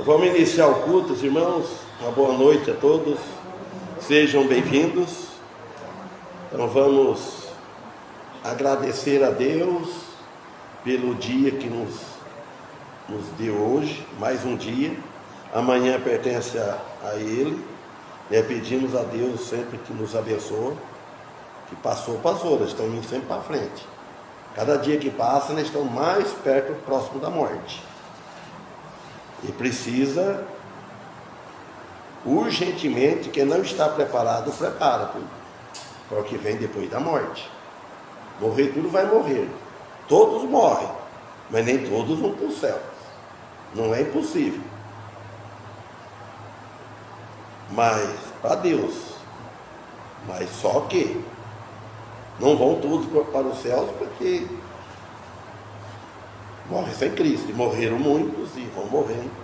Então, vamos iniciar o culto, irmãos. Uma boa noite a todos. Sejam bem-vindos. Então vamos agradecer a Deus pelo dia que nos deu hoje, mais um dia. Amanhã pertence a Ele. Pedimos a Deus sempre que nos abençoe. Que passou, nós estamos indo sempre para frente. Cada dia que passa, nós estamos mais perto, próximo da morte. E precisa, urgentemente, quem não está preparado, prepara tudo. Para o que vem depois da morte. Morrer, tudo vai morrer. Todos morrem, mas nem todos vão para o céu. Não é impossível. Mas, para Deus. Mas só que não vão todos para os céus, porque morrem sem Cristo. E morreram muitos e vão morrendo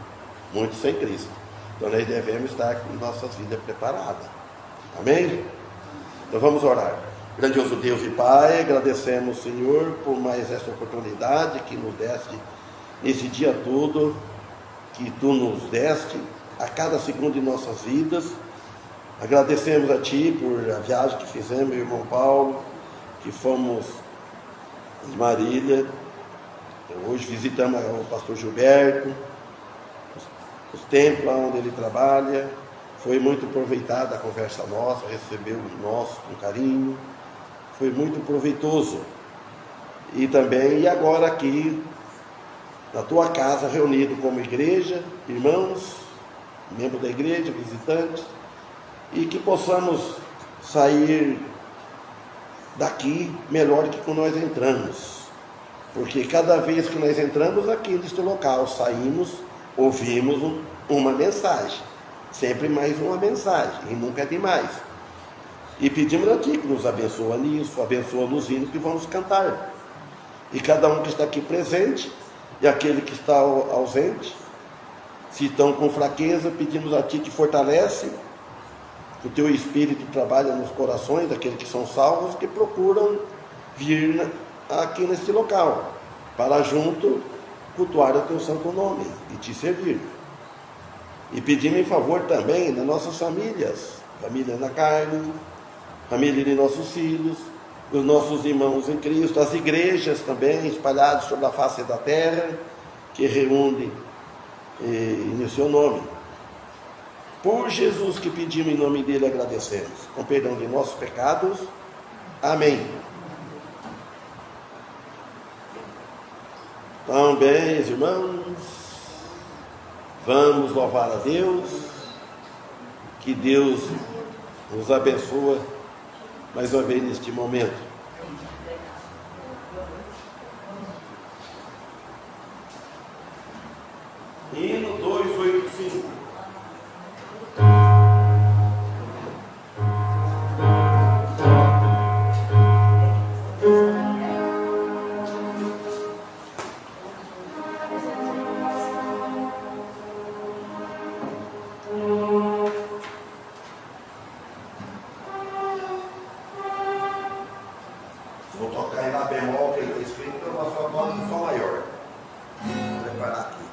muitos sem Cristo. Então nós devemos estar com nossas vidas preparadas. Amém? Então vamos orar. Grandioso Deus e Pai, agradecemos, Senhor, por mais essa oportunidade que nos deste nesse dia todo, que Tu nos deste a cada segundo de nossas vidas. Agradecemos a Ti por a viagem que fizemos, meu irmão Paulo, que fomos em Marília. Hoje visitamos o pastor Gilberto, os templos onde ele trabalha. Foi muito aproveitada a conversa nossa, recebeu o nosso com carinho. Foi muito proveitoso. E agora aqui, na tua casa, reunido como igreja, irmãos, membros da igreja, visitantes, e que possamos sair daqui melhor do que quando nós entramos. Porque cada vez que nós entramos aqui neste local, saímos, ouvimos uma mensagem. Sempre mais uma mensagem, e nunca é demais. E pedimos a Ti que nos abençoa nisso, abençoa nos hinos que vamos cantar. E cada um que está aqui presente, e aquele que está ausente, se estão com fraqueza, pedimos a Ti que fortalece, que o Teu Espírito trabalha nos corações daqueles que são salvos, que procuram vir aqui neste local, para junto cultuar o Teu santo nome e Te servir. E pedimos em favor também das nossas famílias, família na carne, família de nossos filhos, dos nossos irmãos em Cristo, as igrejas também espalhadas sobre a face da terra, que reúnem em Seu nome. Por Jesus que pedimos em nome dele, agradecemos, com perdão de nossos pecados. Amém. Então, bem, irmãos, vamos louvar a Deus, que Deus nos abençoe mais uma vez neste momento. Hino 285. Vou tocar em Lá bemol, que ele está escrito, então eu só toco em Sol maior. Vou preparar aqui.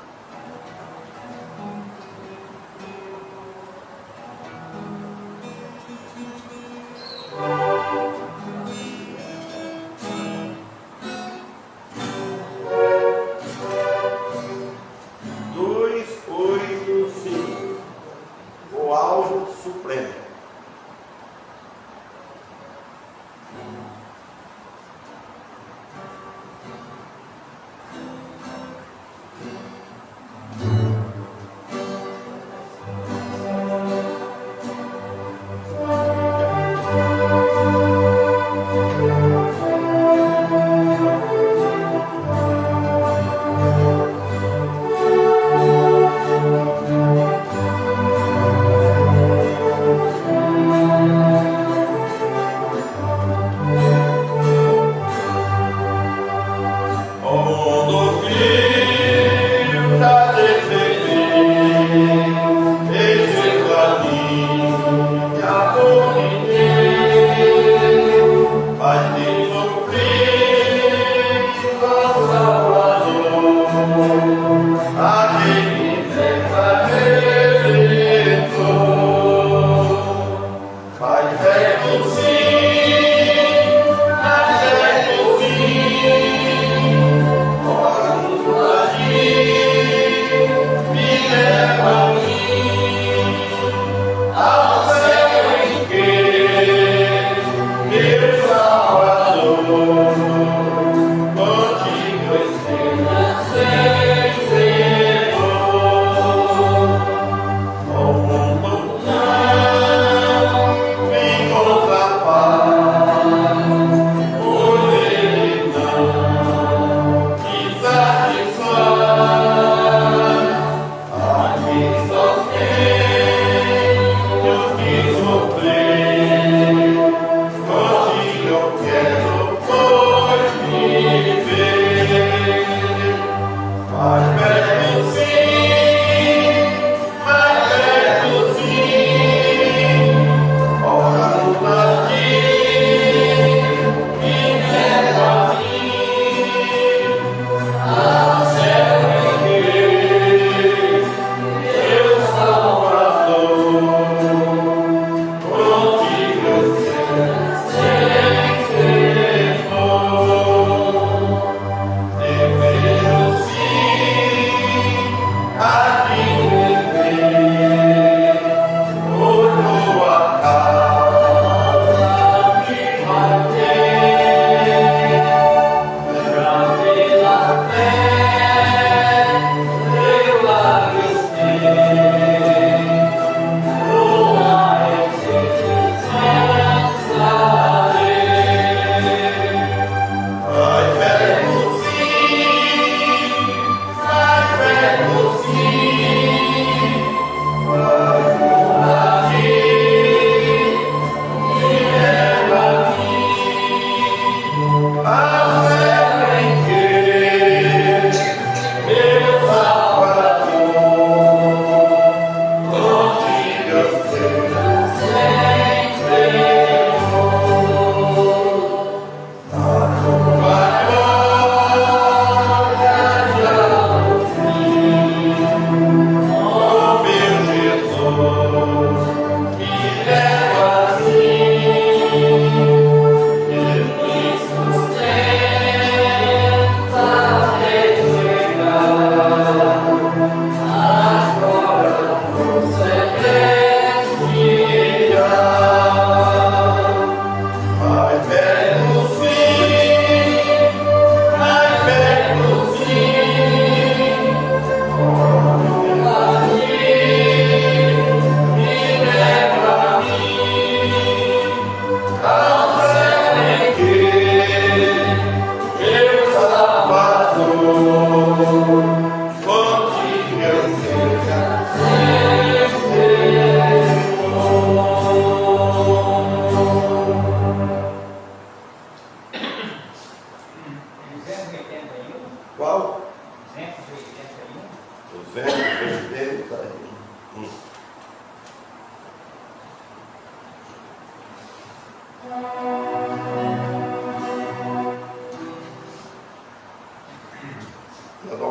Dó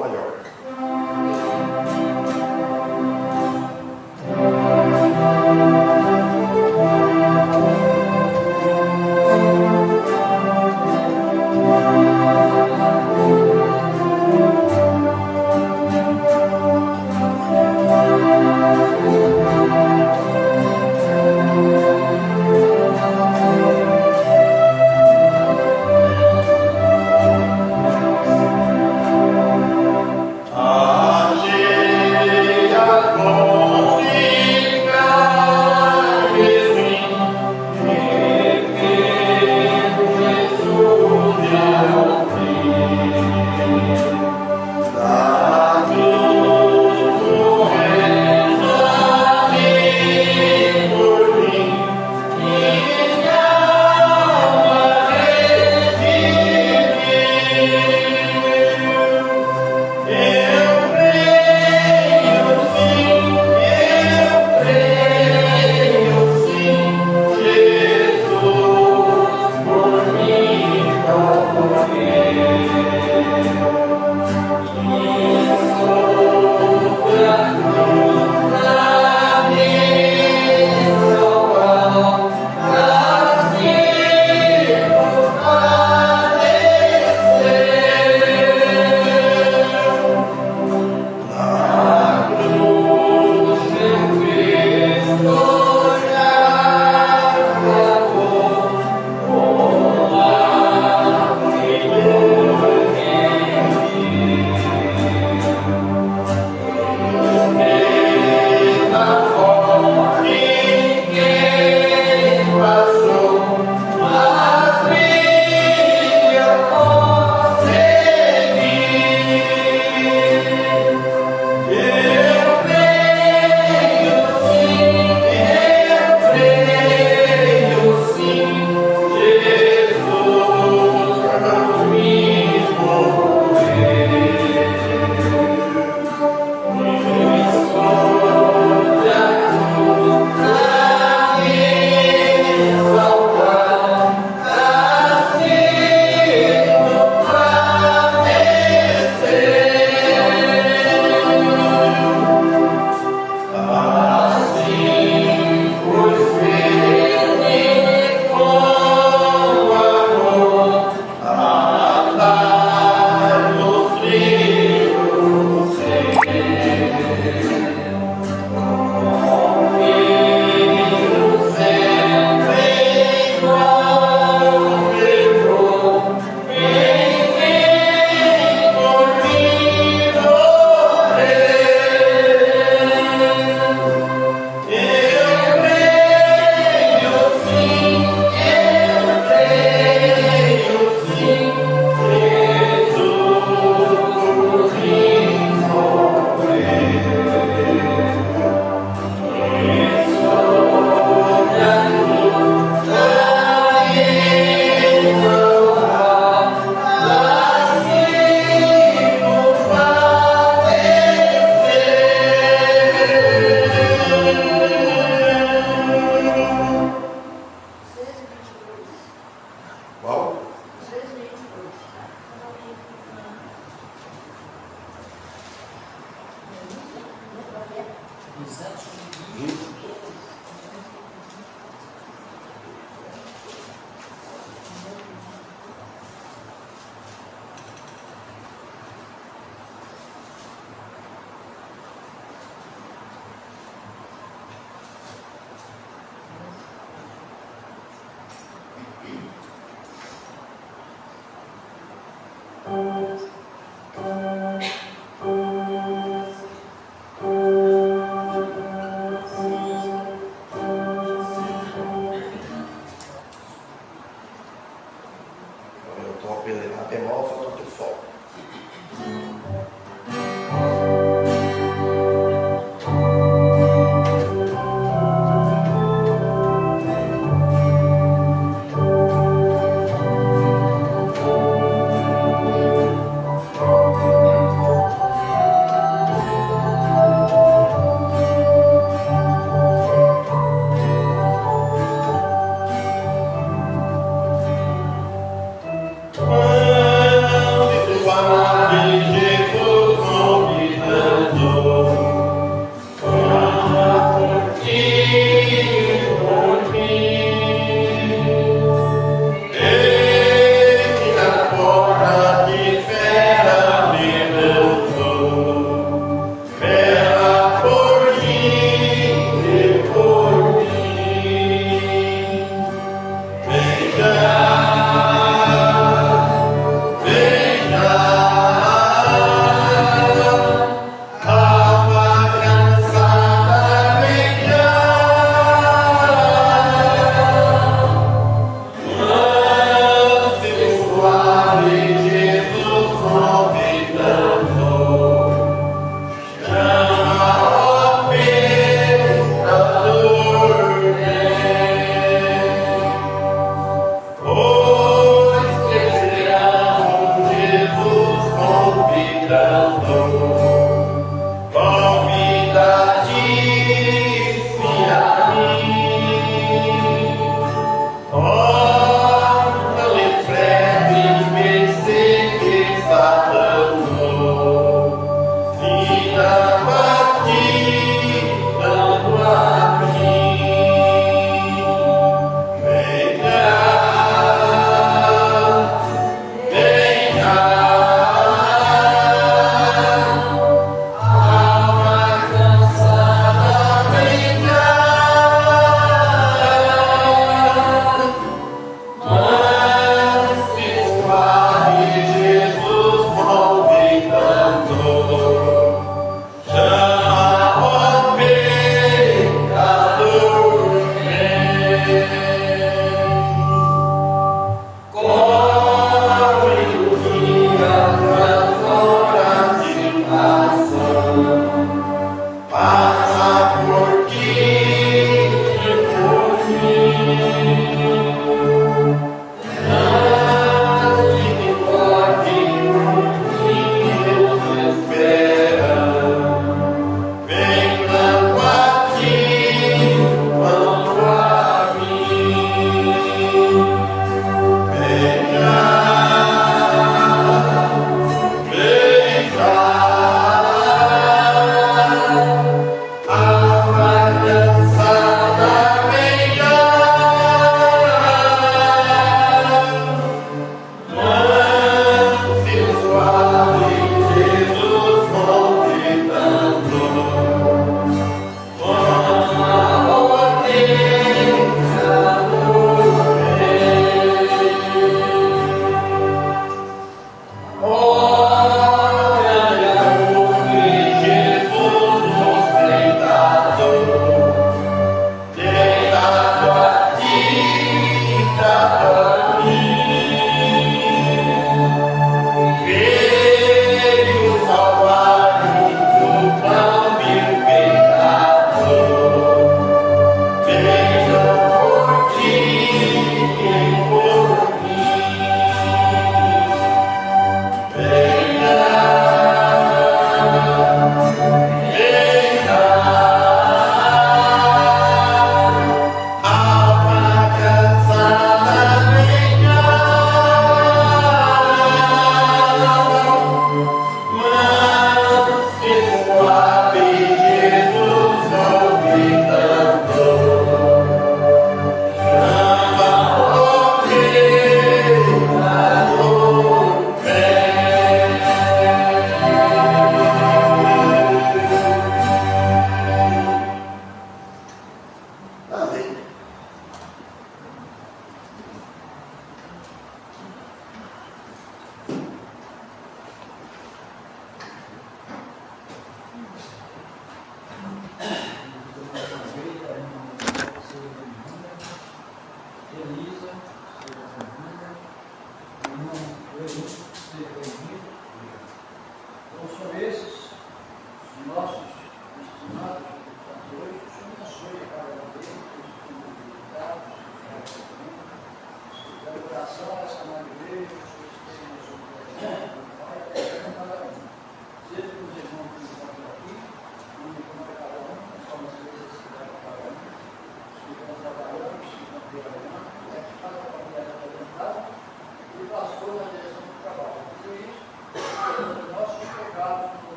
maior.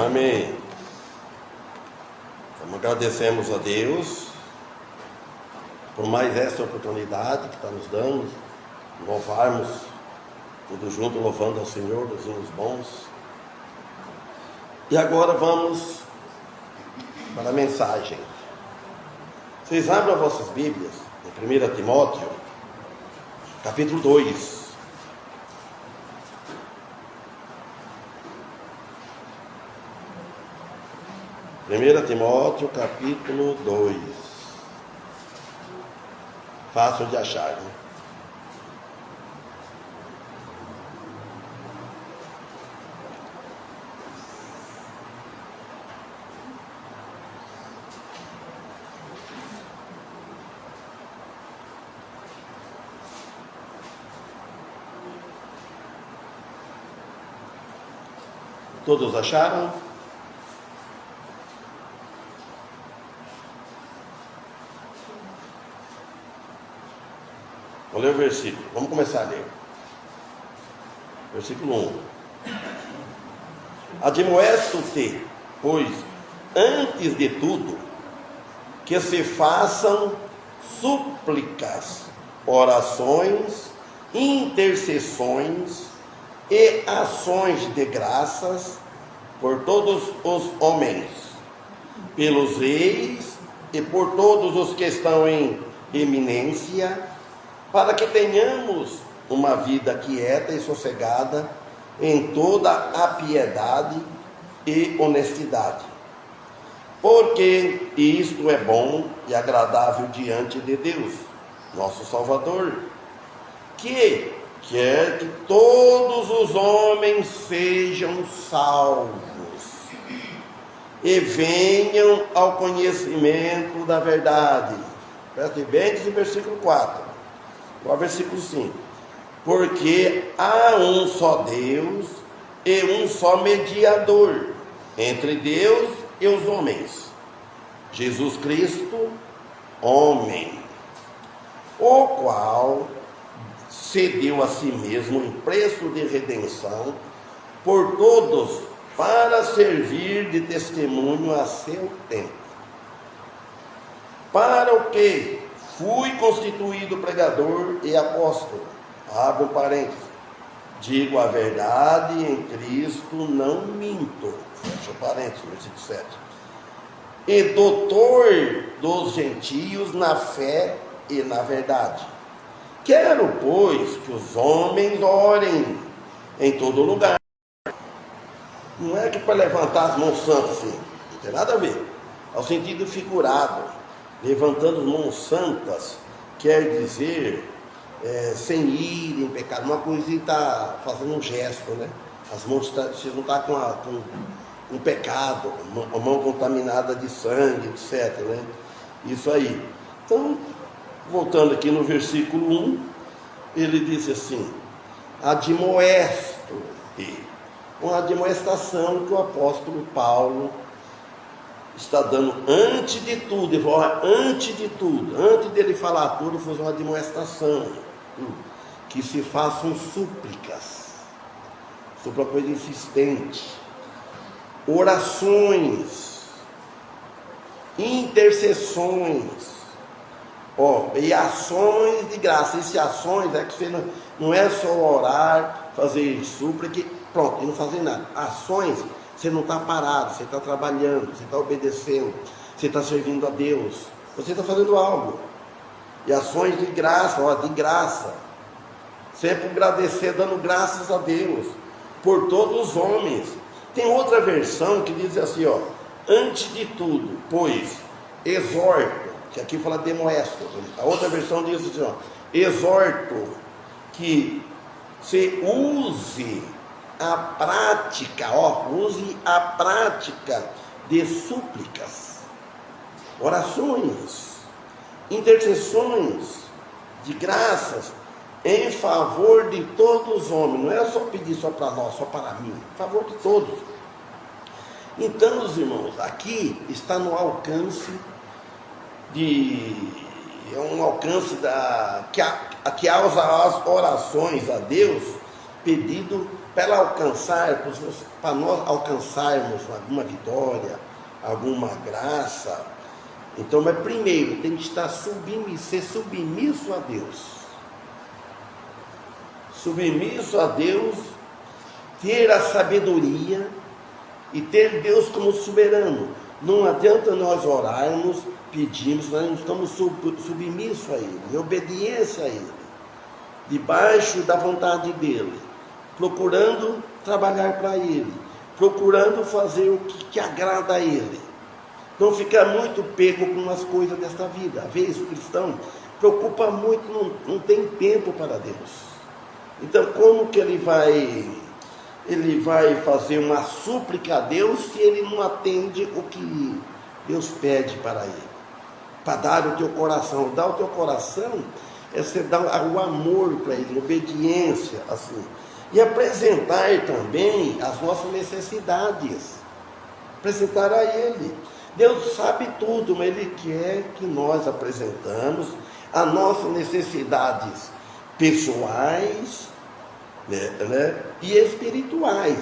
Amém. Então, agradecemos a Deus por mais essa oportunidade que está nos dando, louvarmos tudo junto, louvando ao Senhor, dos hinos bons. E agora vamos para a mensagem. Vocês abram as vossas Bíblias em 1 Timóteo, capítulo 2. Primeira Timóteo, capítulo 2. Fácil de achar, né? Todos acharam? Vou ler o versículo. Vamos começar a ler. Versículo 1. Admoesto-te, pois, antes de tudo, que se façam súplicas, orações, intercessões e ações de graças por todos os homens, pelos reis e por todos os que estão em eminência, para que tenhamos uma vida quieta e sossegada em toda a piedade e honestidade. Porque isto é bom e agradável diante de Deus, nosso Salvador, que quer que todos os homens sejam salvos e venham ao conhecimento da verdade. Preste bem esse versículo 4. O versículo 5. Porque há um só Deus e um só mediador entre Deus e os homens, Jesus Cristo, homem, o qual se deu a si mesmo em preço de redenção por todos, para servir de testemunho a seu tempo. Para o que fui constituído pregador e apóstolo. Abro parênteses. Digo a verdade em Cristo, não minto. Fecha parênteses, versículo 7. E doutor dos gentios na fé e na verdade. Quero, pois, que os homens orem em todo lugar. Não é que para levantar as mãos santas assim, não tem nada a ver. Ao sentido figurado. Levantando as mãos santas quer dizer sem ir em pecado. Uma coisinha está fazendo um gesto, né? As mãos você não está com pecado, a mão contaminada de sangue, etc. Né? Isso aí. Então, voltando aqui no versículo 1, ele diz assim: admoesto-te. Uma admoestação que o apóstolo Paulo está dando antes de tudo. Ele falou, antes de tudo, antes dele falar tudo, faz uma admoestação, que se façam súplicas, sobre uma coisa insistente, orações, intercessões, e ações de graça. Essas ações é que você não é só orar, fazer súplica, pronto, e não fazer nada. Ações, você não está parado, você está trabalhando, você está obedecendo, você está servindo a Deus, você está fazendo algo. E ações de graça, de graça. Sempre agradecer, dando graças a Deus, por todos os homens. Tem outra versão que diz assim, antes de tudo, pois, exorto, que aqui fala demoesto. A outra versão diz assim, exorto, que se use a prática, use a prática de súplicas, orações, intercessões de graças em favor de todos os homens. Não é só pedir só para nós, só para mim, em favor de todos. Então, os irmãos, aqui está no alcance que há as orações a Deus pedido para alcançar, para nós alcançarmos alguma vitória, alguma graça. Então, mas primeiro tem que estar ser submisso a Deus. Submisso a Deus, ter a sabedoria e ter Deus como soberano. Não adianta nós orarmos, pedirmos, nós não estamos submissos a Ele, em obediência a Ele, debaixo da vontade dEle, procurando trabalhar para Ele, procurando fazer o que agrada a Ele. Não ficar muito pego com as coisas desta vida. Às vezes o cristão preocupa muito, não tem tempo para Deus. Então, como que ele vai fazer uma súplica a Deus se ele não atende o que Deus pede para ele? Para dar o teu coração. Dar o teu coração é você dar o amor para ele, obediência, assim. E apresentar também as nossas necessidades. Apresentar a Ele. Deus sabe tudo, mas Ele quer que nós apresentamos as nossas necessidades pessoais, né, e espirituais,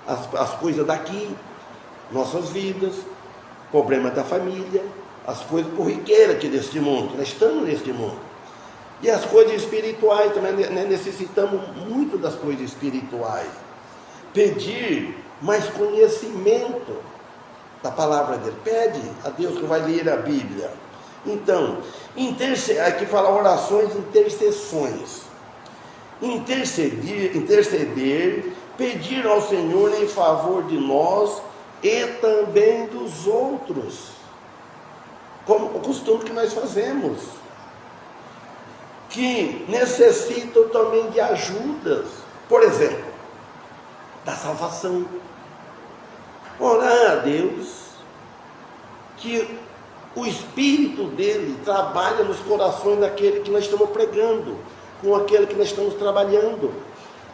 as coisas daqui, nossas vidas, problemas da família, as coisas corriqueiras que deste mundo, nós estamos neste mundo, e as coisas espirituais também, né, necessitamos muito das coisas espirituais, pedir mais conhecimento da palavra dele, pede a Deus que vai ler a Bíblia. Então, aqui fala orações, intercessões. Interceder, pedir ao Senhor em favor de nós e também dos outros, como o costume que nós fazemos, que necessitam também de ajudas, por exemplo, da salvação. Orar a Deus que o Espírito dele trabalha nos corações daquele que nós estamos pregando, com aquele que nós estamos trabalhando,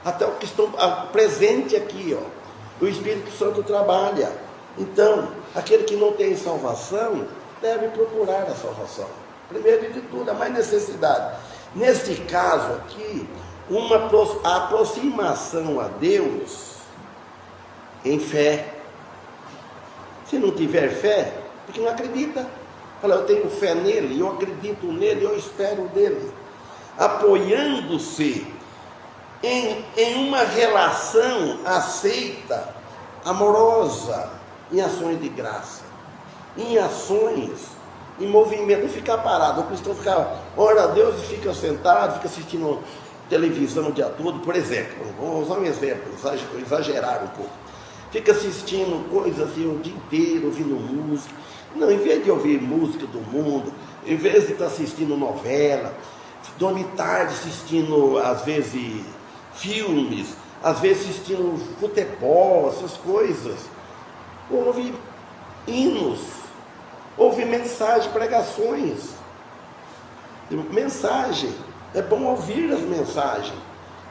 até o que estão presente aqui, ó, o Espírito Santo trabalha. Então, aquele que não tem salvação, deve procurar a salvação. Primeiro de tudo, a mais necessidade. Nesse caso aqui, a aproximação a Deus em fé. Se não tiver fé, porque não acredita. Fala, eu tenho fé nele, eu acredito nele, eu espero dele. Apoiando-se em uma relação aceita, amorosa, em ações de graça, em ações, em movimento, não ficar parado. O cristão fica, ora a Deus e fica sentado, fica assistindo televisão o dia todo, por exemplo, vou usar um exemplo, exagerar um pouco. Fica assistindo coisas assim o dia inteiro, ouvindo música. Não, em vez de ouvir música do mundo, em vez de estar assistindo novela, dorme tarde assistindo, às vezes, filmes, às vezes assistindo futebol, essas coisas. Ouve hinos, ouve mensagem, pregações. Mensagem, é bom ouvir as mensagens.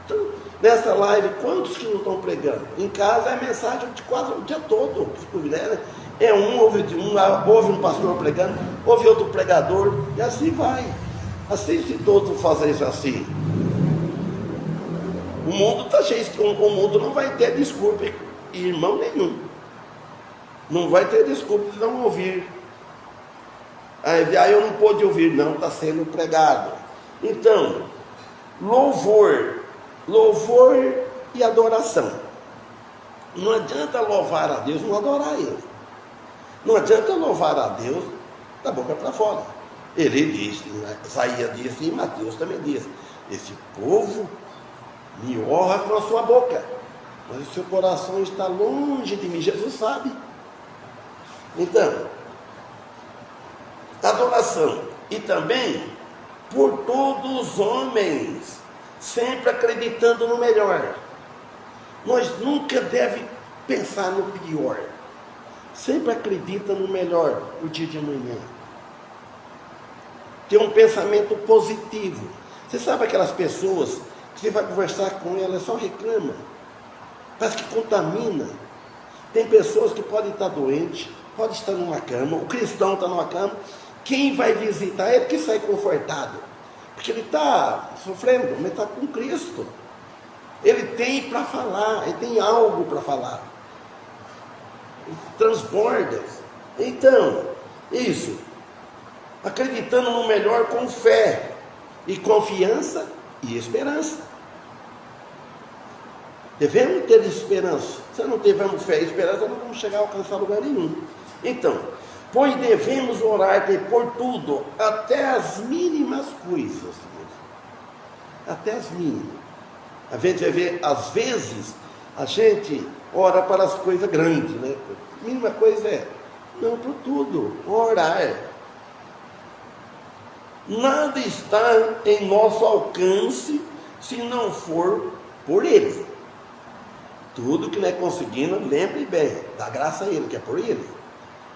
Então, nessa live, quantos que não estão pregando? Em casa é mensagem de quase o dia todo. Ouve um pastor pregando, ouve outro pregador, e assim vai. Assim, se todos fazem isso assim, o mundo está cheio, o mundo não vai ter desculpa, irmão nenhum. Não vai ter desculpa de não ouvir. Aí eu não pude ouvir, não, está sendo pregado. Então, louvor e adoração. Não adianta louvar a Deus, não adorar Ele. Não adianta louvar a Deus da boca para fora. Ele disse, Isaías disse e Mateus também disse, esse povo me honra com a sua boca, mas o seu coração está longe de mim. Jesus sabe. Então, adoração. E também por todos os homens, sempre acreditando no melhor. Nós nunca devemos pensar no pior. Sempre acredita no melhor, o dia de amanhã. Ter um pensamento positivo. Você sabe aquelas pessoas que você vai conversar com elas, só reclama. Parece que contamina. Tem pessoas que podem estar doentes, podem estar numa cama, o cristão está numa cama. Quem vai visitar ele que sai confortado? Porque ele está sofrendo, mas está com Cristo. Ele tem para falar, ele tem algo para falar. Ele transborda. Então, isso, acreditando no melhor com fé e confiança e esperança. Devemos ter esperança. Se não tivermos fé e esperança, não vamos chegar a alcançar lugar nenhum. Então, pois devemos orar por tudo, até as mínimas coisas. Até as mínimas. A gente vai ver, às vezes, a gente ora para as coisas grandes, né? A mínima coisa é, não por tudo, orar. Nada está em nosso alcance se não for por Ele. Tudo que não é conseguindo, lembre bem, dá graça a Ele, que é por Ele.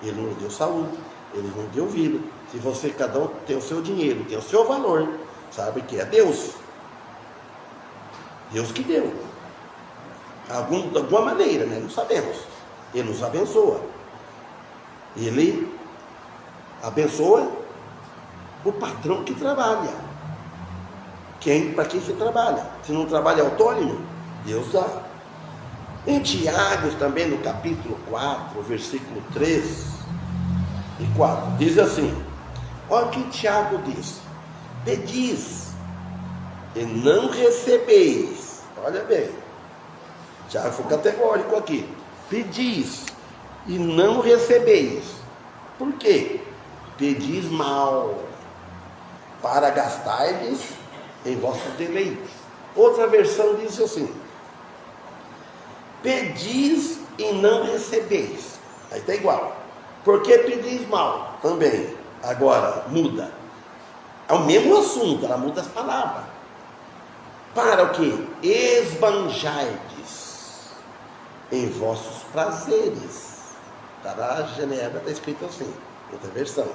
Ele nos deu saúde, Ele nos deu vida. Se você, cada um tem o seu dinheiro, tem o seu valor, sabe que é Deus. Deus que deu. De alguma maneira, né? Não sabemos. Ele nos abençoa. Ele abençoa o patrão que trabalha. Para quem se trabalha. Se não trabalha autônomo, Deus dá. Em Tiago, também no capítulo 4, versículo 3 e 4, diz assim: olha o que Tiago diz: pedis e não recebeis. Olha bem, Tiago foi categórico aqui: pedis e não recebeis. Por quê? Pedis mal, para gastardes em vossos deleites. Outra versão diz assim: pedis e não recebeis. Aí está igual. Por que pedis mal? Também. Agora, muda. É o mesmo assunto, ela muda as palavras. Para o que? Esbanjardes em vossos prazeres. Está na Genebra, está escrito assim, outra versão.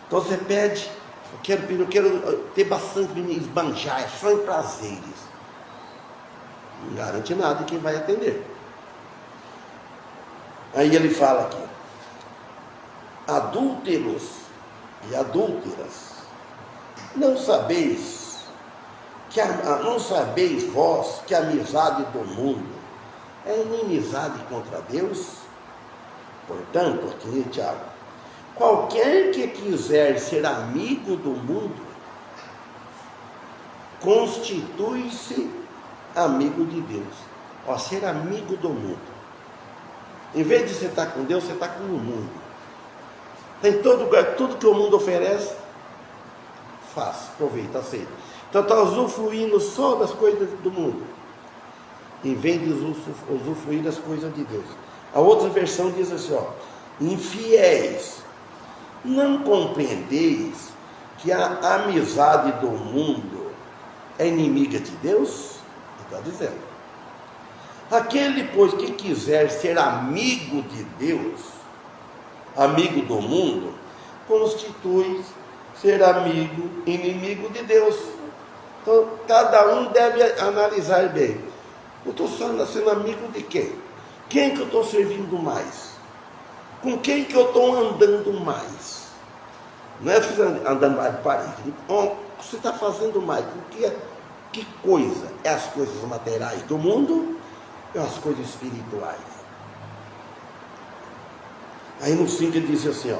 Então você pede, eu quero ter bastante esbanjar, só em prazeres. Não garante nada quem vai atender. Aí ele fala aqui: adúlteros e adúlteras, não sabeis vós que a amizade do mundo é inimizade contra Deus? Portanto, aqui Tiago, qualquer que quiser ser amigo do mundo, constitui-se amigo de Deus. Ó, ser amigo do mundo. Em vez de você estar com Deus, você está com o mundo. Tem todo lugar, tudo que o mundo oferece, faz, aproveita, aceita. Então está usufruindo só das coisas do mundo, em vez de usufruir das coisas de Deus. A outra versão diz assim, ó: infiéis, não compreendeis que a amizade do mundo é inimiga de Deus? Está dizendo. Aquele, pois, que quiser ser amigo de Deus, amigo do mundo, constitui ser inimigo de Deus. Então, cada um deve analisar bem. Eu estou sendo amigo de quem? Quem que eu estou servindo mais? Com quem que eu estou andando mais? Não é andando mais de parede. Você está fazendo mais. Que coisa? É as coisas materiais do mundo ou as coisas espirituais? Aí no 5 ele diz assim, ó: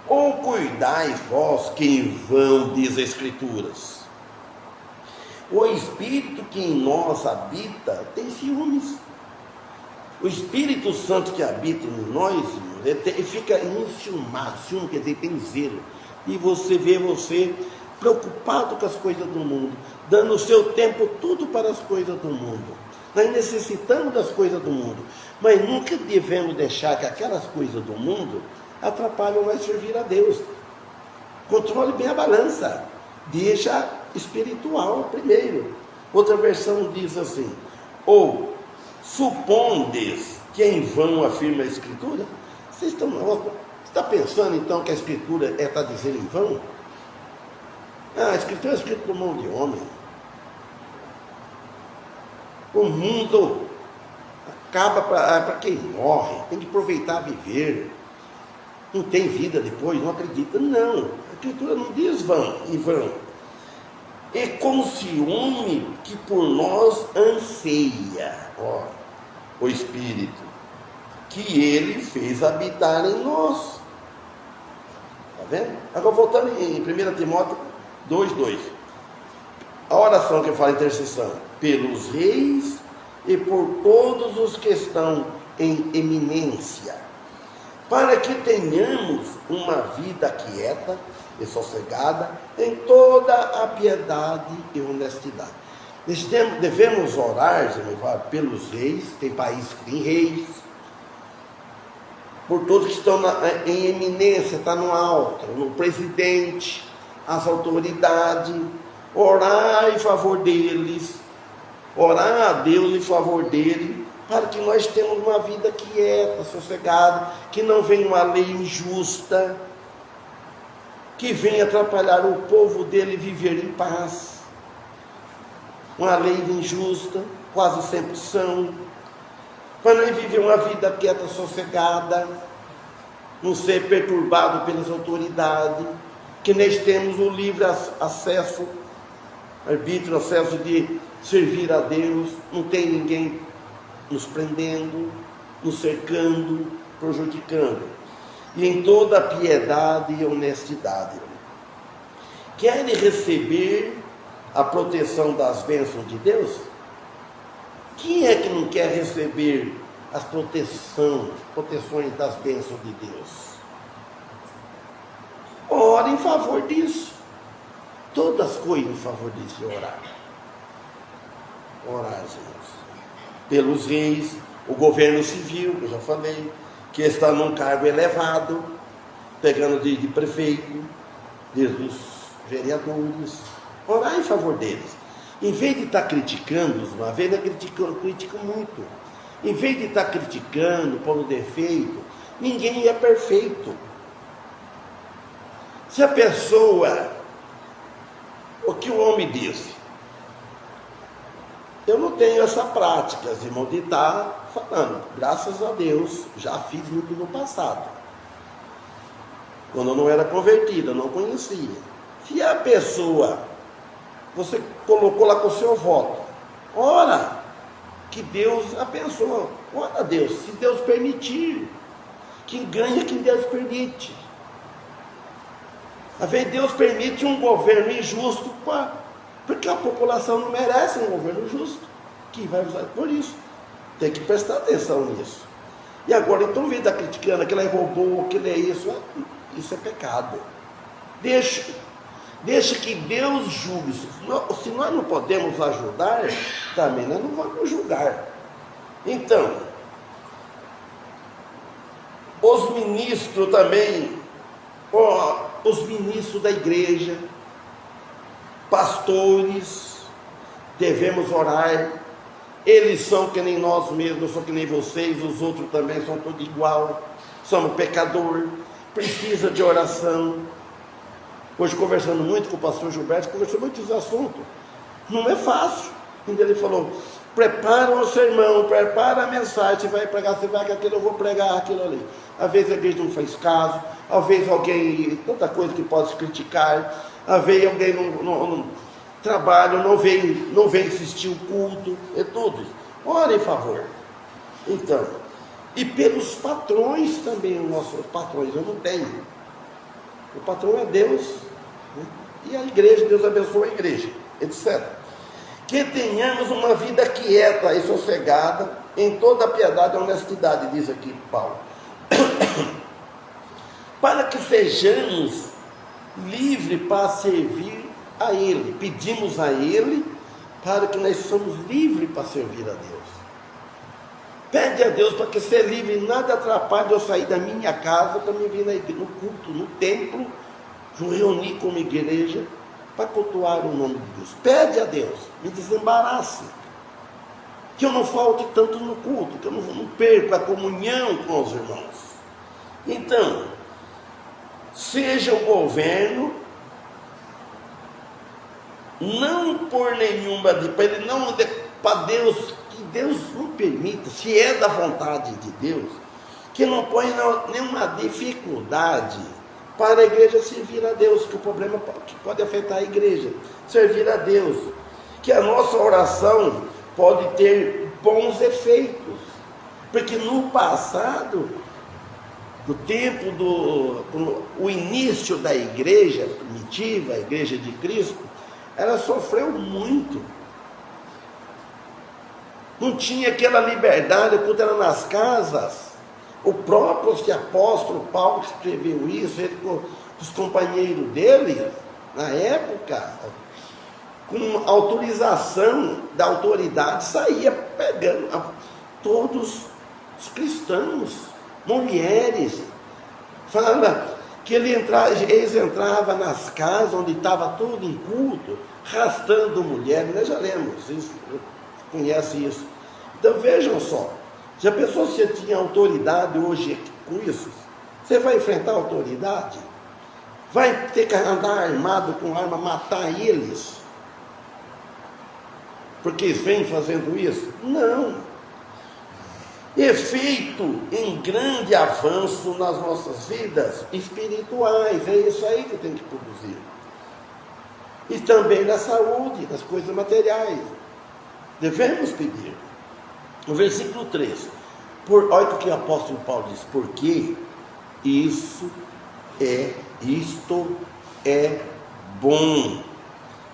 ou cuidais vós que em vão, diz a Escrituras, o Espírito que em nós habita tem ciúmes. O Espírito Santo que habita em nós, ele fica enciumado. Ciúme quer dizer, tem zelo. E você vê preocupado com as coisas do mundo, dando o seu tempo tudo para as coisas do mundo. Nós necessitamos das coisas do mundo, mas nunca devemos deixar que aquelas coisas do mundo atrapalhem nós servir a Deus. Controle bem a balança, deixa espiritual primeiro. Outra versão diz assim: ou supondes que em vão afirma a Escritura? Você está pensando então que a Escritura está dizendo em vão? A Escritura é escrita por mão de homem. O mundo acaba para quem morre, tem que aproveitar viver. Não tem vida depois, não acredita. Não, a Escritura não diz em vão. e com ciúme que por nós anseia, o Espírito, que Ele fez habitar em nós. Está vendo? Agora voltando em 1 Timóteo 2,2. A oração que fala intercessão, pelos reis e por todos os que estão em eminência, para que tenhamos uma vida quieta e sossegada em toda a piedade e honestidade. Devemos orar, pelos reis, tem país que tem reis, por todos que estão em eminência, está no alto, no presidente, as autoridades, orar em favor deles, orar a Deus em favor dele, para que nós tenhamos uma vida quieta, sossegada, que não venha uma lei injusta, que venha atrapalhar o povo dele viver em paz. Uma lei injusta, quase sempre são, para nós viver uma vida quieta, sossegada, não ser perturbado pelas autoridades, que nós temos o livre acesso, arbítrio, acesso de servir a Deus, não tem ninguém nos prendendo, nos cercando, prejudicando, e em toda a piedade e honestidade. Querem receber a proteção das bênçãos de Deus? Quem é que não quer receber as proteções das bênçãos de Deus? Ore em favor disso. Todas as coisas em favor disso, orar. Orar, irmãos. Pelos reis, o governo civil, que eu já falei, que está num cargo elevado, pegando de prefeito, desde os vereadores. Orar em favor deles. Em vez de estar criticando, uma vez eu critico muito. Em vez de estar criticando, pondo defeito, ninguém é perfeito. Se a pessoa, o que o homem disse, eu não tenho essa prática, irmão, de estar falando, graças a Deus, já fiz muito no passado. Quando eu não era convertido, eu não conhecia. Se a pessoa, você colocou lá com o seu voto, ora, que Deus abençoe, ora a Deus, se Deus permitir, quem ganha, quem Deus permite. Às vezes Deus permite um governo injusto, porque a população não merece um governo justo, que vai usar por isso. Tem que prestar atenção nisso. E agora, então, vem estar criticando que ele é robô, que ele é isso é pecado. Deixa que Deus julgue. Se nós não podemos ajudar, também nós não vamos julgar. Então, os ministros também, os ministros da igreja, pastores, devemos orar. Eles são que nem nós mesmos, são que nem vocês, os outros também são todos igual, somos pecador, precisa de oração. Hoje, conversando muito com o pastor Gilberto, conversou muitos assuntos, não é fácil. Quando ele falou, prepara o sermão, prepara a mensagem, você vai pregar, você vai que aquilo, eu vou pregar aquilo ali. Às vezes a igreja não faz caso, às vezes alguém, tanta coisa que pode se criticar, às vezes alguém não trabalha, não vem assistir o culto, é tudo isso. Ore em favor. Então, e pelos patrões também, os nossos patrões, eu não tenho. O patrão é Deus, né? E a igreja, Deus abençoa a igreja, etc. Que tenhamos uma vida quieta e sossegada, em toda a piedade e honestidade, diz aqui Paulo. Para que sejamos livres para servir a Ele. Pedimos a Ele para que nós somos livres para servir a Deus. Pede a Deus para que ser livre, nada atrapalhe eu sair da minha casa para me vir no culto, no templo, reunir como igreja, para cultuar o nome de Deus. Pede a Deus, me desembarace, que eu não falte tanto no culto, que eu não perca a comunhão com os irmãos. Então, seja o governo, não por nenhuma, para ele não, para Deus, que Deus não permita, se é da vontade de Deus, que não ponha nenhuma dificuldade para a igreja servir a Deus, que o problema que pode afetar a igreja, servir a Deus, que a nossa oração pode ter bons efeitos, porque no passado, do tempo o início da igreja primitiva, a igreja de Cristo, ela sofreu muito, não tinha aquela liberdade, quando era nas casas. O próprio apóstolo Paulo escreveu isso, ele com os companheiros dele, na época, com autorização da autoridade, saía pegando todos os cristãos, mulheres, fala que eles entravam nas casas onde estava tudo em culto, arrastando mulheres, nós já lemos, vocês conhecem isso. Então vejam só, já pensou se você tinha autoridade hoje com isso? Você vai enfrentar a autoridade? Vai ter que andar armado com arma, matar eles? Porque eles vêm fazendo isso? Não. Efeito em grande avanço nas nossas vidas espirituais, é isso aí que tem que produzir. E também na saúde, nas coisas materiais. Devemos pedir. No versículo 3, olha o que o apóstolo Paulo diz: porque isto é bom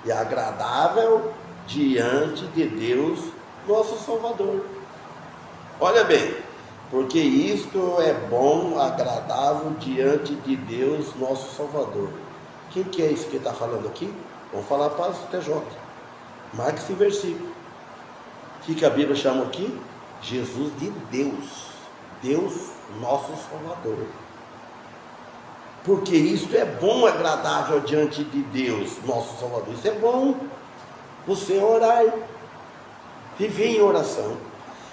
e agradável diante de Deus, nosso Salvador. Olha bem, porque isto é bom, agradável diante de Deus, nosso Salvador. Quem que é isso que está falando aqui? Vamos falar para o TJ. Marque esse versículo. O que a Bíblia chama aqui? Jesus de Deus. Deus, nosso Salvador. Porque isto é bom, agradável diante de Deus, nosso Salvador. Isso é bom. Você orar, viver em oração,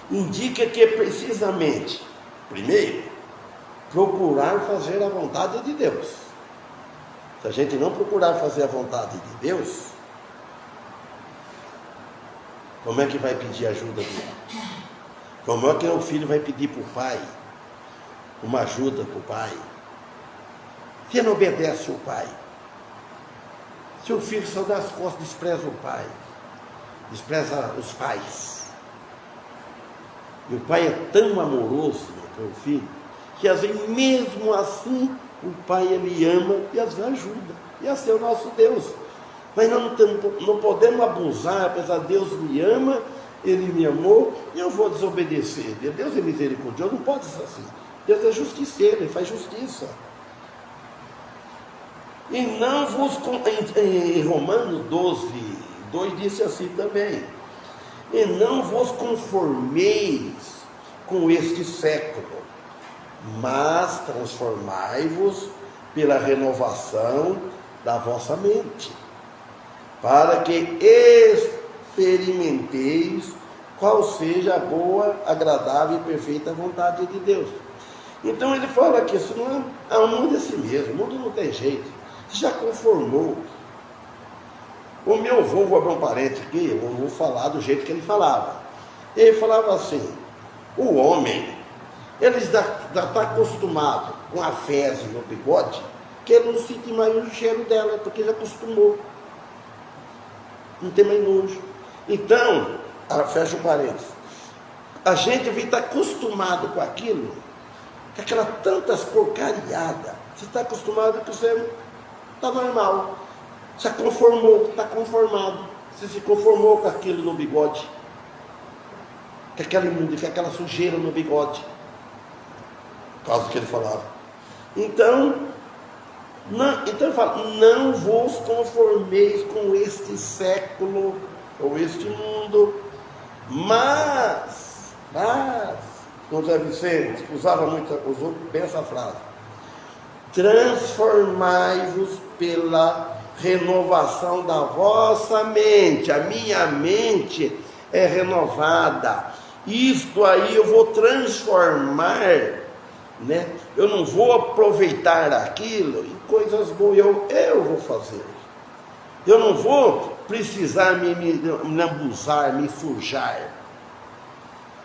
indica que precisamente, primeiro, procurar fazer a vontade de Deus. Se a gente não procurar fazer a vontade de Deus, como é que vai pedir ajuda dele? Como é que o filho vai pedir para o pai uma ajuda para o pai? Se não obedece o pai, se o filho só dá as costas, despreza o pai, despreza os pais, e o pai é tão amoroso pelo filho, que às vezes mesmo assim o pai ele ama e às vezes ajuda, e assim é o nosso Deus. Mas não podemos abusar, apesar de Deus me ama, Ele me amou, e eu vou desobedecer. Deus é misericordioso, não pode ser assim. Deus é justiceiro, Ele faz justiça. E não vos, em Romanos 12, 2 disse assim também: e não vos conformeis com este século, mas transformai-vos pela renovação da vossa mente, para que experimenteis qual seja a boa, agradável e perfeita vontade de Deus. Então ele fala que isso não é, o mundo é assim mesmo, o mundo não tem jeito, você já conformou. O meu avô, vou abrir um parênteses aqui, eu vou falar do jeito que ele falava. Ele falava assim: o homem, ele já está acostumado com a fezes no bigode, que ele não sente mais o cheiro dela, porque ele acostumou. Não tem mais nojo. Então, fecha o parênteses, a gente vem estar acostumado com aquilo, com aquela tantas porcariadas. Você está acostumado com você, está normal. Já conformou, está conformado. Você se conformou com aquilo no bigode, com aquela imunda, com aquela sujeira no bigode, por causa do que ele falava. Então ele fala: não vos conformeis com este século, ou este mundo, mas, o José Vicente usou bem essa frase: transformai-vos pela renovação da vossa mente. A minha mente é renovada. Isto aí eu vou transformar, né? Eu não vou aproveitar aquilo em coisas boas, eu vou fazer. Eu não vou precisar me abusar, me sujar.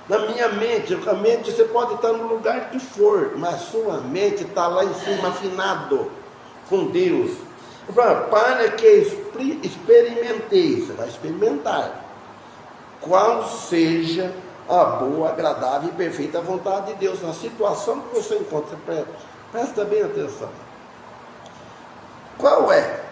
Na minha mente, a mente você pode estar no lugar que for, mas sua mente está lá em cima, afinado. com Deus. Ele fala, para que experimenteis, você vai experimentar qual seja a boa, agradável e perfeita vontade de Deus na situação que você encontra. Presta bem atenção. Qual é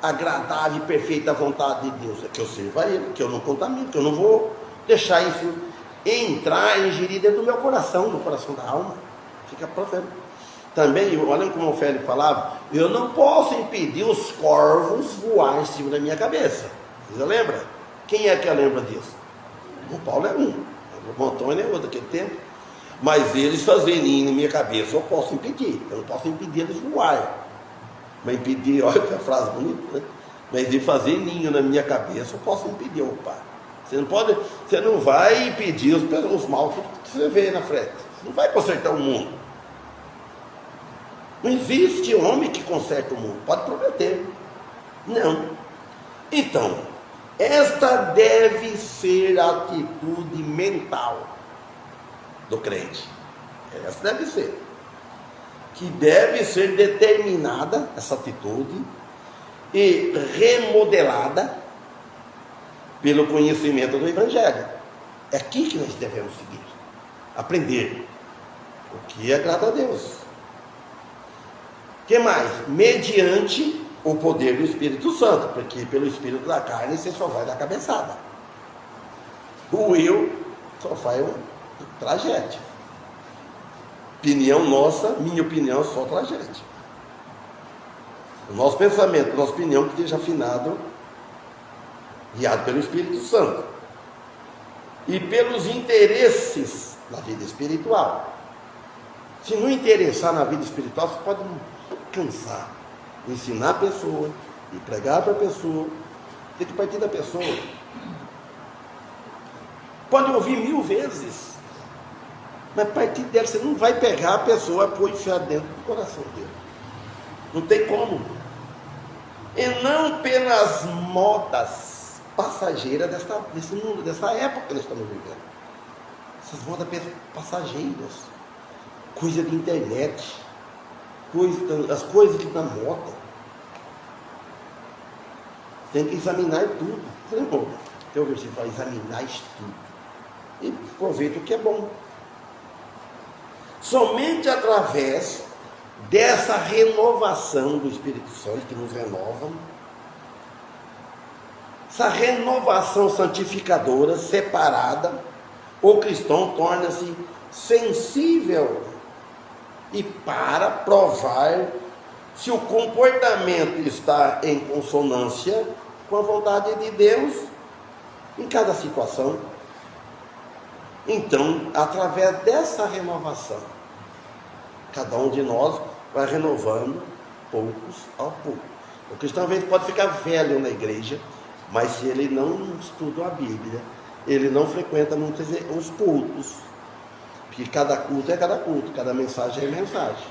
a agradável e perfeita vontade de Deus? É que eu sirva a Ele, que eu não contamine, que eu não vou deixar isso entrar e ingerir dentro do meu coração, no coração da alma. Fica provando. Também, olha como o Félix falava, eu não posso impedir os corvos voar em cima da minha cabeça. Você lembra? Quem é que lembra disso? O Paulo é um, o Antônio é outro daquele tempo. Mas eles fazerem ninho na minha cabeça, eu posso impedir. Eu não posso impedir eles voarem. Mas impedir, olha que frase bonita, né? Mas de fazer ninho na minha cabeça, eu posso impedir. Opa, você não vai impedir os maus que você vê na frente. Você não vai consertar o mundo. Não existe homem que conserta o mundo. Pode prometer. Não. Então, esta deve ser a atitude mental do crente. Essa deve ser. Que deve ser determinada, essa atitude, e remodelada pelo conhecimento do Evangelho. É aqui que nós devemos seguir. Aprender o que agrada a Deus. O que mais? Mediante o poder do Espírito Santo, porque pelo Espírito da carne você só vai dar cabeçada. O eu só faz uma tragédia. Opinião nossa, minha opinião, só tragédia. O nosso pensamento, a nossa opinião que esteja afinado, guiado pelo Espírito Santo. E pelos interesses da vida espiritual. Se não interessar na vida espiritual, você pode cansar. Ensinar a pessoa, e pregar para a pessoa, tem que partir da pessoa. Pode ouvir 1000 vezes, mas a partir dela você não vai pegar a pessoa e enfiar dentro do coração dele. Não tem como. E não pelas modas passageiras desse mundo, dessa época que nós estamos vivendo. Essas modas passageiras, coisa de internet, as coisas que estão na moda. Tem que examinar tudo. Você lembra? Tem o versículo para examinar tudo. E aproveita o que é bom. Somente através dessa renovação do Espírito Santo, que nos renova, essa renovação santificadora, separada, o cristão torna-se sensível e para provar se o comportamento está em consonância com a vontade de Deus em cada situação. Então, através dessa renovação, cada um de nós vai renovando poucos ao pouco. O cristão às vezes pode ficar velho na igreja, mas se ele não estuda a Bíblia, ele não frequenta muitos os cultos, porque cada culto é cada culto, cada mensagem é mensagem.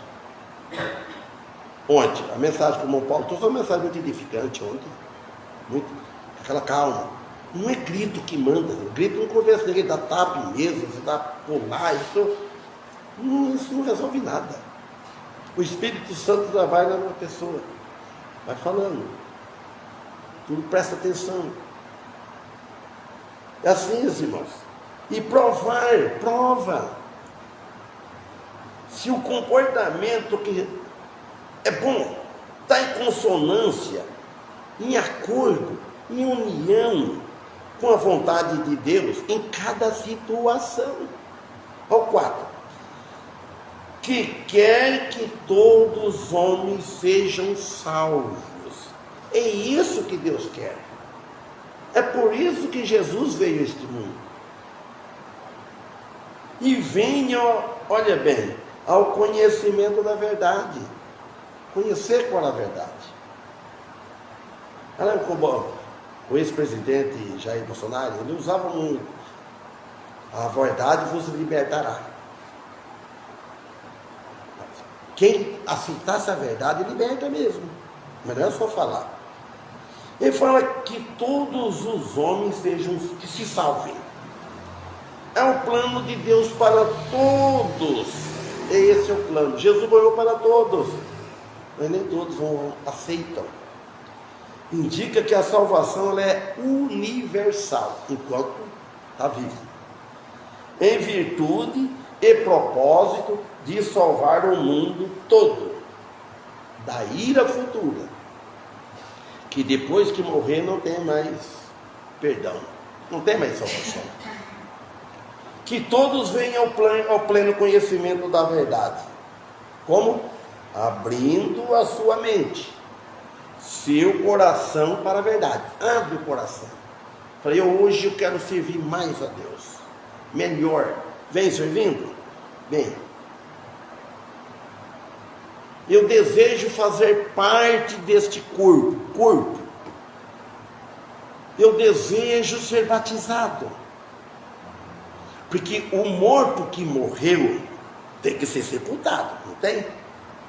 Ontem, a mensagem como o Paulo trouxe uma mensagem muito edificante ontem, aquela calma. Não é grito que manda, grito não conversa, ninguém dá tapa em mesa, você dá pular, isso não resolve nada. O Espírito Santo trabalha na pessoa, vai falando, tudo presta atenção. É assim, irmãos. E prova se o comportamento que é bom, está em consonância, em acordo, em união com a vontade de Deus em cada situação. Ao 4. Que quer que todos os homens sejam salvos. É isso que Deus quer. É por isso que Jesus veio a este mundo. E venha, olha bem, ao conhecimento da verdade. Conhecer qual é a verdade. Olha como o ex-presidente Jair Bolsonaro, ele usava muito: a verdade vos libertará. Quem aceitasse a verdade, liberta mesmo. Mas não é só falar. Ele fala que todos os homens sejam, que se salvem. É o plano de Deus para todos. Esse é o plano. Jesus morreu para todos, mas nem todos aceitam. Indica que a salvação ela é universal, enquanto está vivo, em virtude e propósito de salvar o mundo todo da ira futura, que depois que morrer não tem mais perdão, não tem mais salvação. Que todos venham ao pleno conhecimento da verdade. Como? Abrindo a sua mente, seu coração para a verdade. Abre o coração. Falei, hoje eu quero servir mais a Deus, melhor. Vem servindo? Bem, eu desejo fazer parte deste corpo. Eu desejo ser batizado. Porque o morto que morreu tem que ser sepultado, não tem?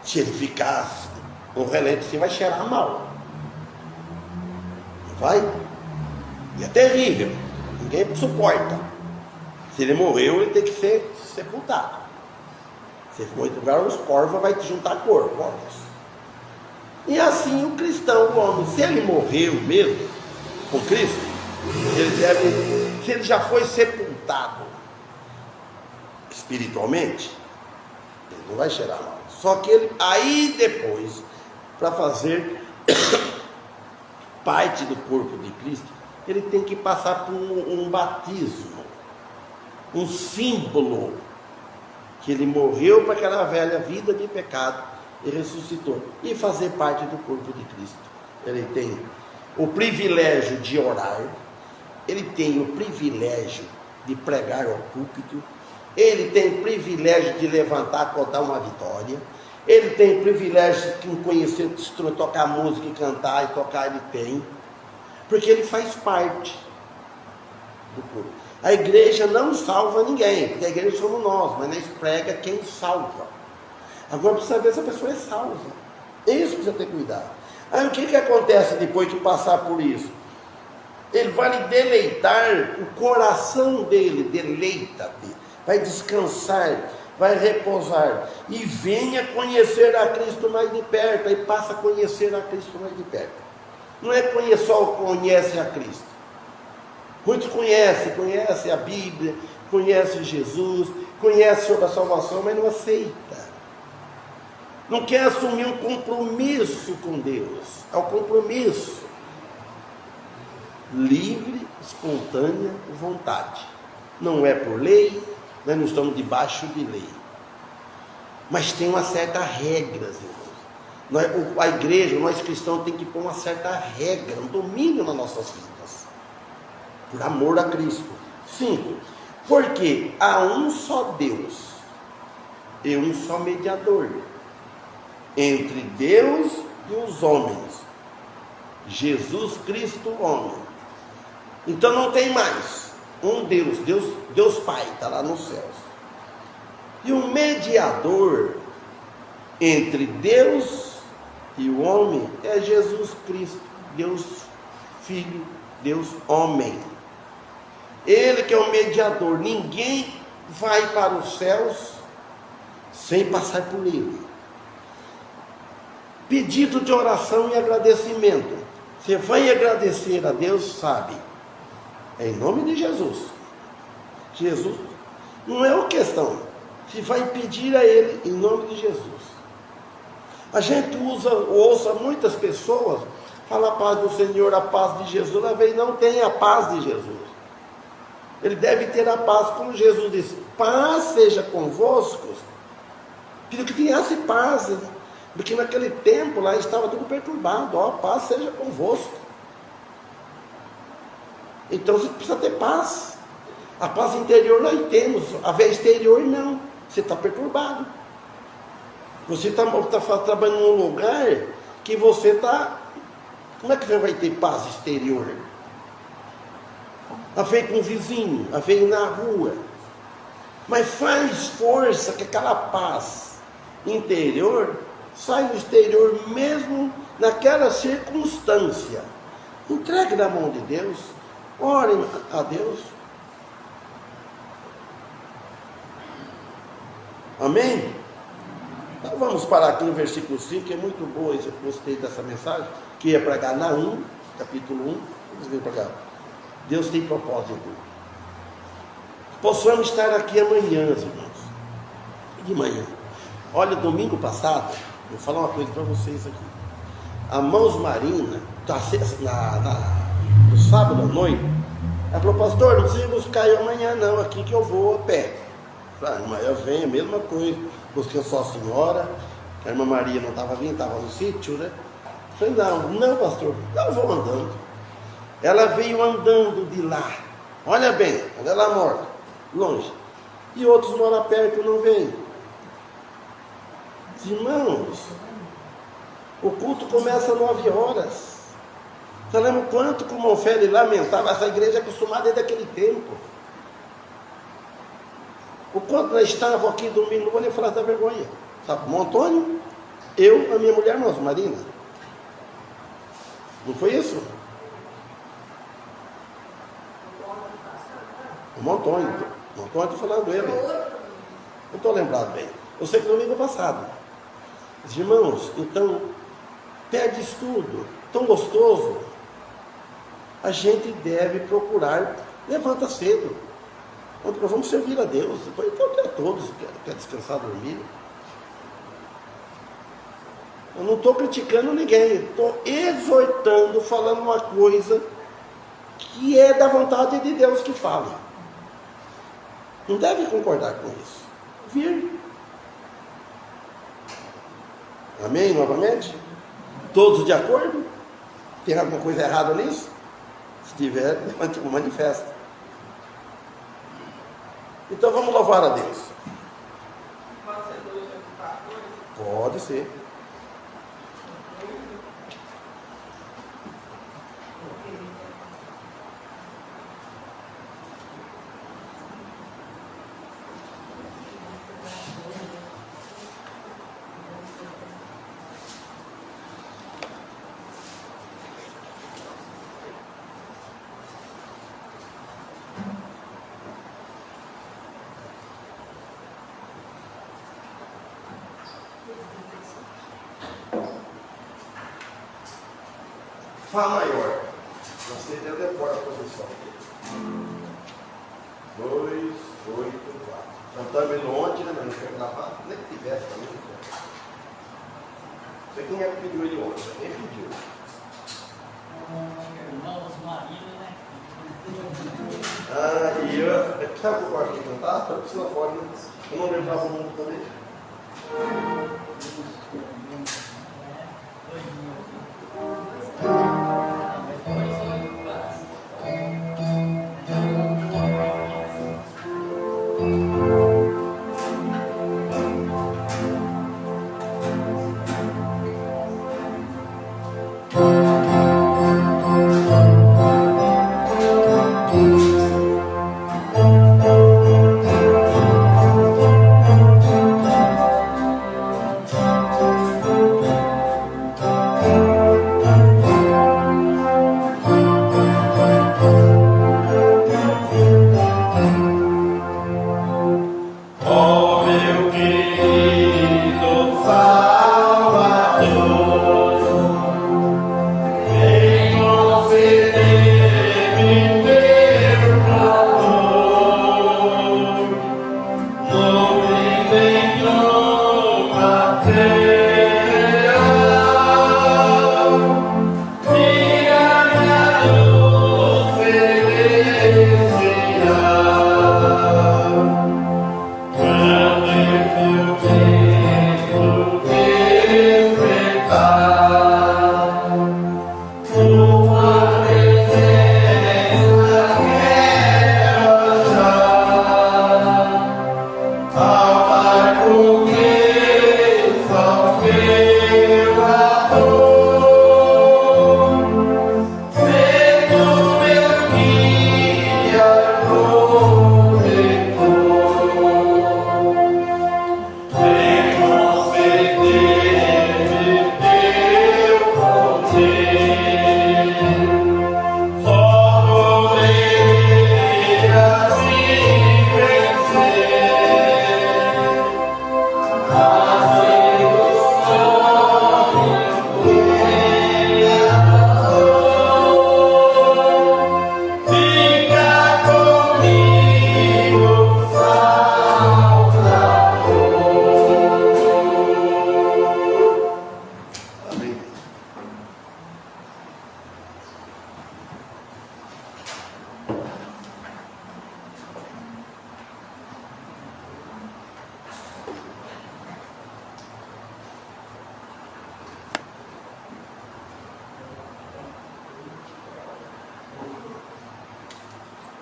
Se ele ficar no relento assim, vai cheirar mal. Não vai? E é terrível. Ninguém suporta. Se ele morreu, ele tem que ser sepultado. Se for em outro lugar, os corvos vai te juntar corvos. E assim o cristão, o homem, se ele morreu mesmo com Cristo, se ele já foi sepultado espiritualmente, ele não vai cheirar mal. Só que ele, aí depois, para fazer parte do corpo de Cristo, ele tem que passar por um batismo, um símbolo, que ele morreu para aquela velha vida de pecado e ressuscitou, e fazer parte do corpo de Cristo. Ele tem o privilégio de orar, ele tem o privilégio de pregar ao púlpito, ele tem o privilégio de levantar, contar uma vitória, ele tem o privilégio de conhecer, tocar música e cantar, e tocar ele tem, porque ele faz parte do corpo. A igreja não salva ninguém, porque a igreja somos nós, mas nós prega quem salva. Agora precisa ver se a pessoa é salva. Isso precisa ter cuidado. Aí o que acontece depois de passar por isso? Ele vai lhe deleitar, o coração dele deleita-te, vai descansar, vai repousar, e venha conhecer a Cristo mais de perto, aí passa a conhecer a Cristo mais de perto. Não é só conhece a Cristo. Muitos conhecem a Bíblia, conhecem Jesus, conhecem sobre a salvação, mas não aceita. Não quer assumir um compromisso com Deus. É o compromisso. Livre, espontânea vontade. Não é por lei, nós não estamos debaixo de lei. Mas tem uma certa regra, irmãos. A igreja, nós cristãos, tem que pôr uma certa regra, um domínio nas nossas vidas. Por amor a Cristo. 5. Porque há um só Deus e um só mediador entre Deus e os homens, Jesus Cristo, homem. Então não tem mais um Deus Pai, está lá nos céus. E o mediador entre Deus e o homem é Jesus Cristo, Deus Filho, Deus homem. Ele que é o mediador. Ninguém vai para os céus sem passar por ele. Pedido de oração e agradecimento. Você vai agradecer a Deus, sabe? É em nome de Jesus. Jesus não é uma questão. Você vai pedir a Ele em nome de Jesus. A gente ouça muitas pessoas falar a paz do Senhor, a paz de Jesus. Ela vem, não tem a paz de Jesus. Ele deve ter a paz, como Jesus disse, paz seja convosco. Pediu que tivesse paz, porque naquele tempo lá estava tudo perturbado. Ó, paz seja convosco. Então você precisa ter paz. A paz interior nós temos, a vez exterior não. Você está perturbado. Você está trabalhando num lugar que você está... Como é que você vai ter paz exterior? A ver com o vizinho, a ver na rua. Mas faz força que aquela paz interior sai no exterior mesmo naquela circunstância. Entregue na mão de Deus. Orem a Deus. Amém? Então vamos parar aqui no versículo 5, que é muito boa, eu gostei dessa mensagem, que é para Naum, capítulo 1. Vamos ver para cá. Deus tem propósito. Possamos estar aqui amanhã, irmãos. De manhã. Olha, domingo passado, vou falar uma coisa para vocês aqui. A Mãos Marina, no sábado à noite, ela falou: pastor, não precisa buscar eu amanhã não, aqui que eu vou a pé. Amanhã eu venho, a mesma coisa. Busquei só a senhora, a irmã Maria não estava vindo, estava no sítio, né? Falei: não, pastor, eu vou andando. Ela veio andando de lá. Olha bem, onde ela mora, longe. E outros moram perto e não veio. Irmãos, o culto começa às 9 horas. Você lembra quanto que o Monfere lamentava? Essa igreja é acostumada desde aquele tempo. O quanto nós estávamos aqui domingo, não vou nem falar da vergonha. Sabe, o Antônio, eu, a minha mulher, irmãos, Marina. Não foi isso? O Antônio, estou falando dele. Eu estou lembrado bem. Eu sei que domingo passado. Irmãos, então, perde estudo, tão gostoso. A gente deve procurar, levanta cedo. Nós vamos servir a Deus. Depois, então, todos quer descansar, dormir. Eu não estou criticando ninguém, estou exortando, falando uma coisa que é da vontade de Deus que fala. Não deve concordar com isso. Vir. Amém? Novamente? Todos de acordo? Tem alguma coisa errada nisso? Se tiver, manifesta. Então vamos louvar a Deus. Pode ser. Fá maior. Você já decora a posição aqui. 2, 8, 4. Cantamos ele ontem, né? Mas não quer gravar. Nem que tivesse também. Não sei quem é que pediu ele ontem. Quem pediu? Irmãos Marina, né? E eu. Sabe o que eu gosto de cantar? Eu preciso fora, né? Eu não lembrava o nome também.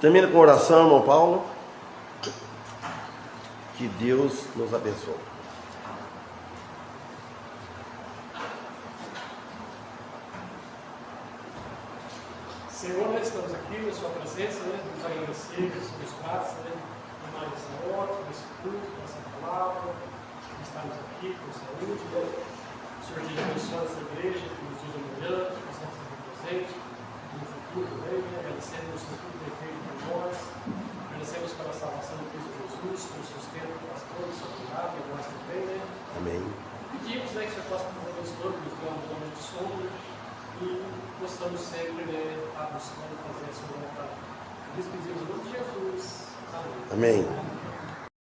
Termina com oração, irmão Paulo. Que Deus nos abençoe. Senhor, nós estamos aqui na sua presença, nos agradecer pelas suas graças, por mais essa hora, por esse culto, por essa palavra, por estarmos aqui com saúde, O Senhor te abençoe essa igreja, que nos dias de amanhã, que possamos estar presente, no futuro também, agradecemos por tudo que tem feito por nós, agradecemos pela salvação de Cristo Jesus, pelo sustento do pastor, do seu cuidado, e nós também, Amém. Pedimos, que o Senhor possa nos abençoar, que nos dê uma noite de sono, e possamos sempre estar buscando fazer a sua vontade. Por isso pedimos em nome de Jesus. Amém. Amém.